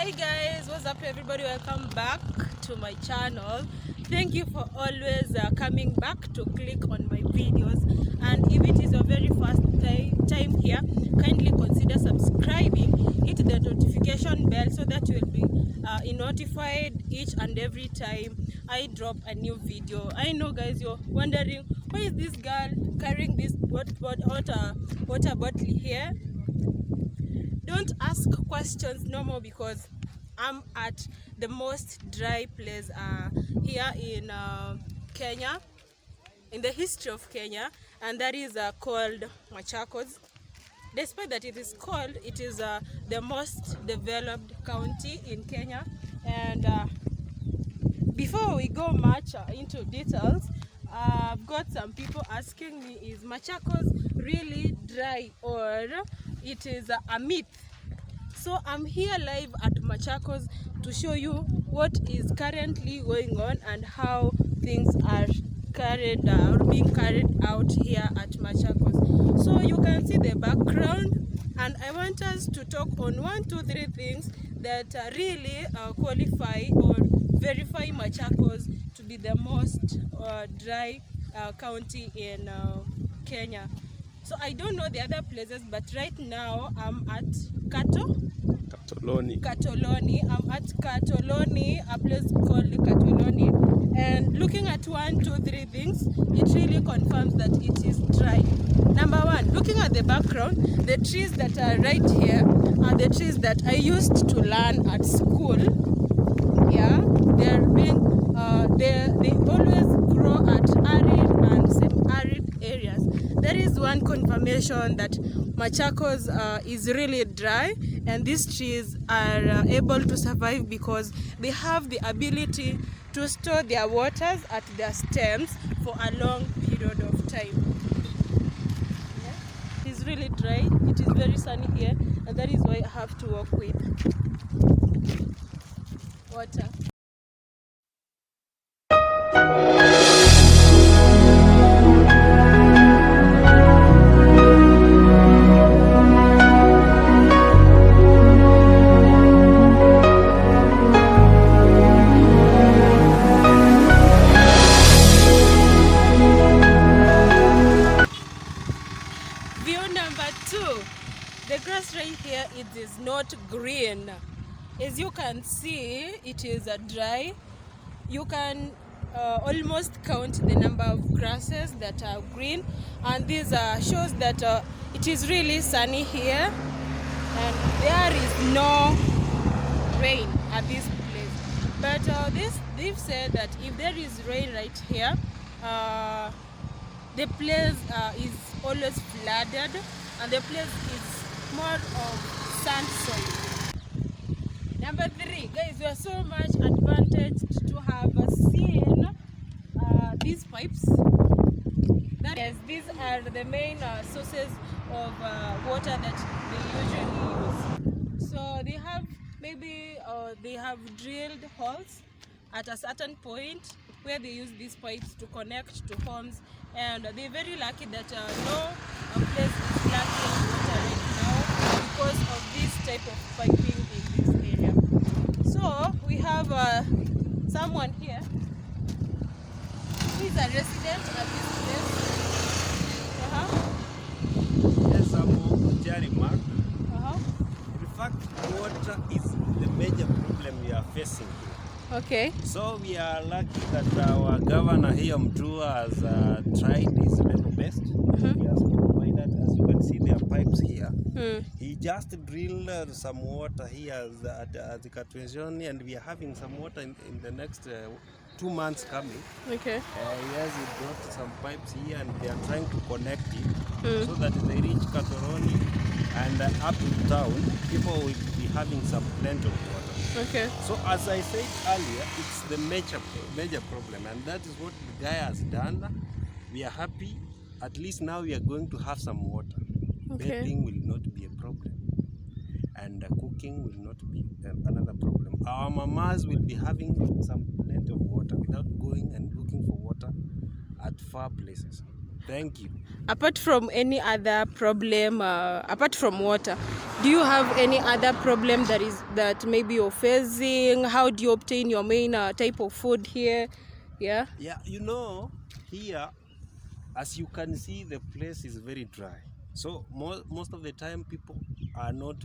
Hey guys, what's up everybody? Welcome back to my channel. Thank you for always coming back to click on my videos, and if it is your very first time here, kindly consider subscribing, hit the notification bell so that you will be notified each and every time I drop a new video. I know guys, you're wondering, why is this girl carrying this water bottle here? Don't ask questions no more, because I'm at the most dry place here in Kenya, in the history of Kenya, and that is called Machakos. Despite that it is cold, it is the most developed county in Kenya. And before we go much into details, I've got some people asking me, is Machakos really dry or it is a myth? So I'm here live at Machakos to show you what is currently going on and how things are being carried out here at Machakos. So you can see the background, and I want us to talk on 1, 2, 3 things that really qualify or verify Machakos to be the most dry county in Kenya. So I don't know the other places, but right now I'm at Katoloni. I'm at Katoloni, a place called Katoloni, and looking at 1, 2, 3 things, it really confirms that it is dry. Number one, looking at the background, the trees that are right here are the trees that I used to learn at school. Yeah, they're being they always grow at arid and semi-arid areas. That is one confirmation that Machakos is really dry, and these trees are able to survive because they have the ability to store their waters at their stems for a long period of time. Yeah. It is really dry, it is very sunny here, and that is why I have to walk with water. The grass right here, it is not green. As you can see, it is dry. You can almost count the number of grasses that are green, and this shows that it is really sunny here, and there is no rain at this place. But they've said that if there is rain right here, the place is always flooded, and the place is more of sand soil. Number 3, guys, we are so much advantaged to have seen these pipes. Yes, these are the main sources of water that they usually use. So they have they have drilled holes at a certain point where they use these pipes to connect to homes, and they're very lucky that no place is lacking water right now because of this type of piping in this area. So we have someone here who is a resident at this place. Yes, I'm Jerry Mark. In fact, water is the major problem we are facing here. Okay. So we are lucky that our governor here, Mutua, has tried his level best. He has provided, as you can see, there are pipes here. He just drilled some water here at the Katoloni, and we are having some water in the next 2 months coming. Okay. Yes, he brought some pipes here, and they are trying to connect it so that they reach Katoloni, and up to town, people will be having some plenty of water. Okay. So as I said earlier, it's the major problem, and that is what the guy has done. We are happy. At least now we are going to have some water. Okay. Bathing will not be a problem, and cooking will not be another problem. Our mamas will be having some plenty of water without going and looking for water at far places. Thank you. Apart from any other problem, apart from water, do you have any other problem that maybe you're facing? How do you obtain your main type of food here? Yeah. Yeah, here, as you can see, the place is very dry. So most of the time, people are not,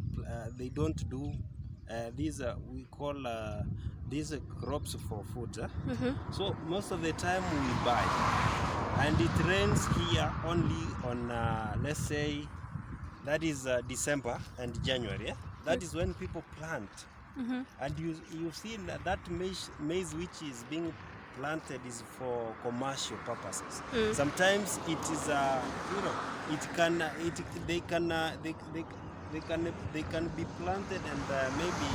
they don't do these, we call these crops for food. So most of the time we buy. And it rains here only on, let's say, that is December and January. That is when people plant. And you've seen that maize which is being planted is for commercial purposes. Sometimes it is, they can be planted, and maybe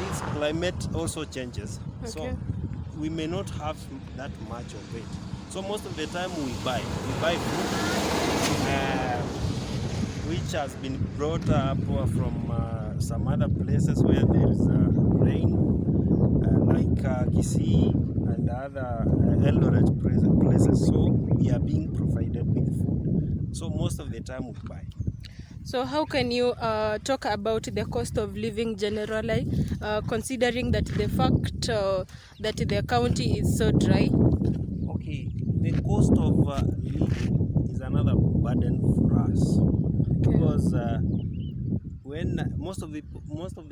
this climate also changes. Okay. So we may not have that much of it. So most of the time we buy food, which has been brought up from some other places where there is rain, like Kisii and other Eldoret places. So we are being provided with food. So most of the time we buy. So how can you talk about the cost of living generally, considering that the fact that the county is so dry? Okay, the cost of living is another burden for us. Okay. Because when most of the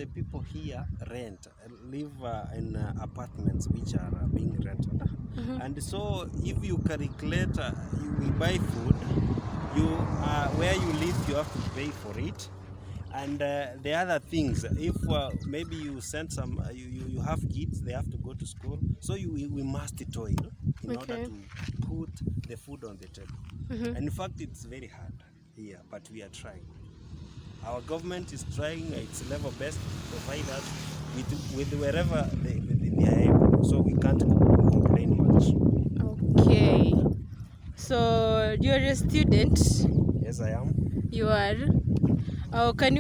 people here live in apartments which are being rented, and so if you calculate, we buy food. Where you live, you have to pay for it, and the other things. If maybe you send some, you have kids, they have to go to school, so we must toil in order to put the food on the table. And in fact, it's very hard here, but we are trying. Our government is trying its level best to provide us with wherever they are able, so we can't complain much. Okay. So you're a student? Yes, I am. You are? Can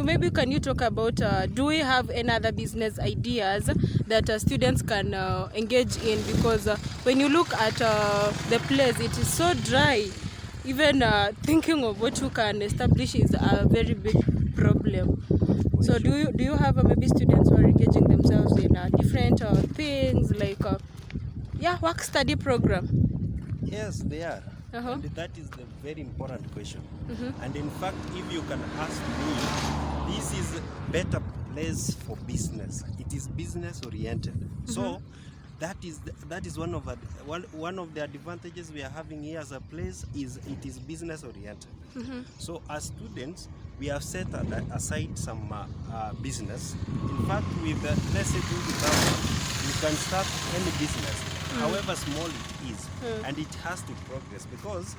you talk about, do we have any other business ideas that students can engage in? Because when you look at the place, it is so dry. Even thinking of what you can establish is a very big problem. So do you have maybe students who are engaging themselves in different things like work study program? Yes, they are. And that is the very important question. And in fact, if you can ask me, this is a better place for business. It is business oriented. So that is one of the advantages we are having here as a place. It is business oriented. So as students, we have set aside some business. In fact, with let's say 20,000, you can start any business, however small it is, and it has to progress, because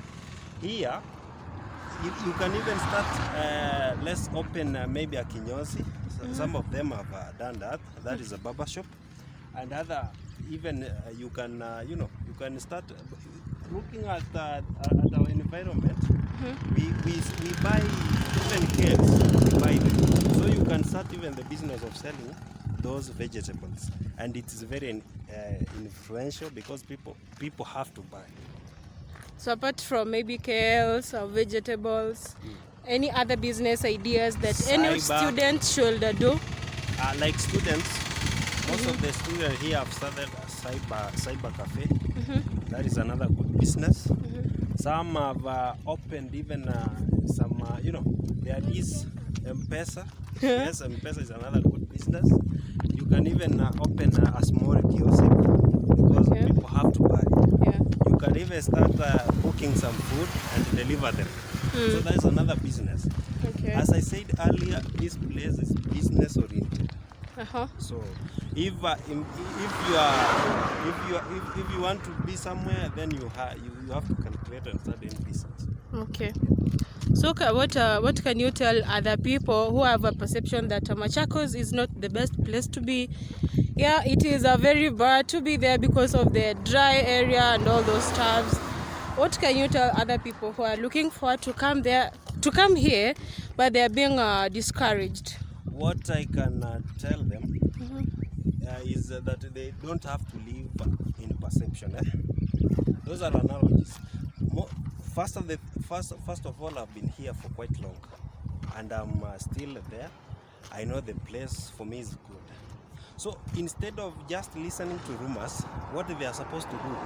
here you can even start. Let's open maybe a kinyozi. Some of them have done that. That is a barber shop, and other even you can you can start looking at our environment. We buy even kales, we buy them. So you can start even the business of selling those vegetables, and it is very influential because people have to buy. So apart from maybe kales or vegetables, any other business ideas that any student should do? Like students, most of the students here have started a cyber cafe. That is another good business. Some have opened even some, there is M-Pesa. Yes, M-Pesa is another good business. You can even open a small kiosk because people have to buy. You can even start cooking some food and deliver them. So that is another business. As I said earlier, this place is business oriented. So if you want to be somewhere, then you have to calculate and start doing business. Okay. So what can you tell other people who have a perception that Machakos is not the best place to be? Yeah, it is a very bad to be there because of the dry area and all those stuffs. What can you tell other people who are looking forward to come here, but they are being discouraged? what I can tell them is that they don't have to live in perception. Those are analogies. First of all, I've been here for quite long, and I'm still there. I know the place for me is good. So instead of just listening to rumors, what they are supposed to do,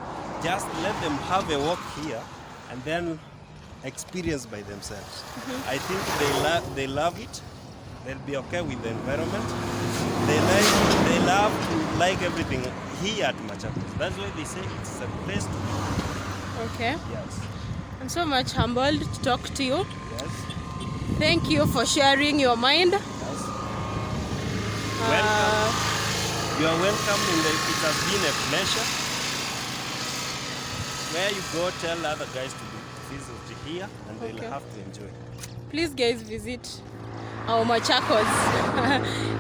just let them have a walk here and then experience by themselves. I think they love it. They'll be okay with the environment. They love to like everything here at Machakos. That's why they say it's a place to be. Okay. Yes. I'm so much humbled to talk to you. Yes. Thank you for sharing your mind. Yes. Welcome. You are welcome. It has been a pleasure. Where you go, tell other guys to visit here, and they'll have to enjoy. Please, guys, visit our Machakos.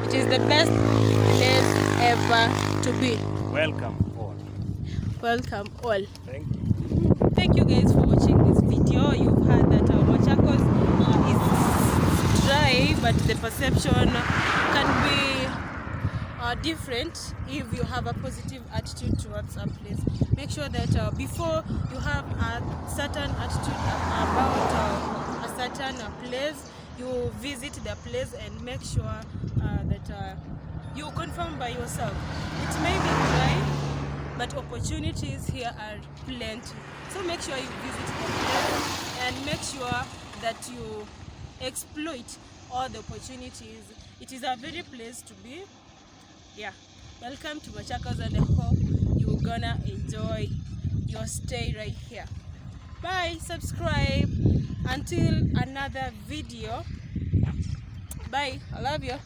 It is the best place ever to be. Welcome all. Welcome all. Thank you. Thank you guys for watching this video. You've heard that our Machakos is dry, but the perception can be different if you have a positive attitude towards a place. Make sure that before you have a certain attitude about a certain place, you visit the place and make sure that you confirm by yourself. It may be dry, but opportunities here are plenty. So make sure you visit the place and make sure that you exploit all the opportunities. It is a very place to be. Yeah, welcome to Machakos, and I hope you're gonna enjoy your stay right here. Bye, subscribe until another video. Bye, I love you.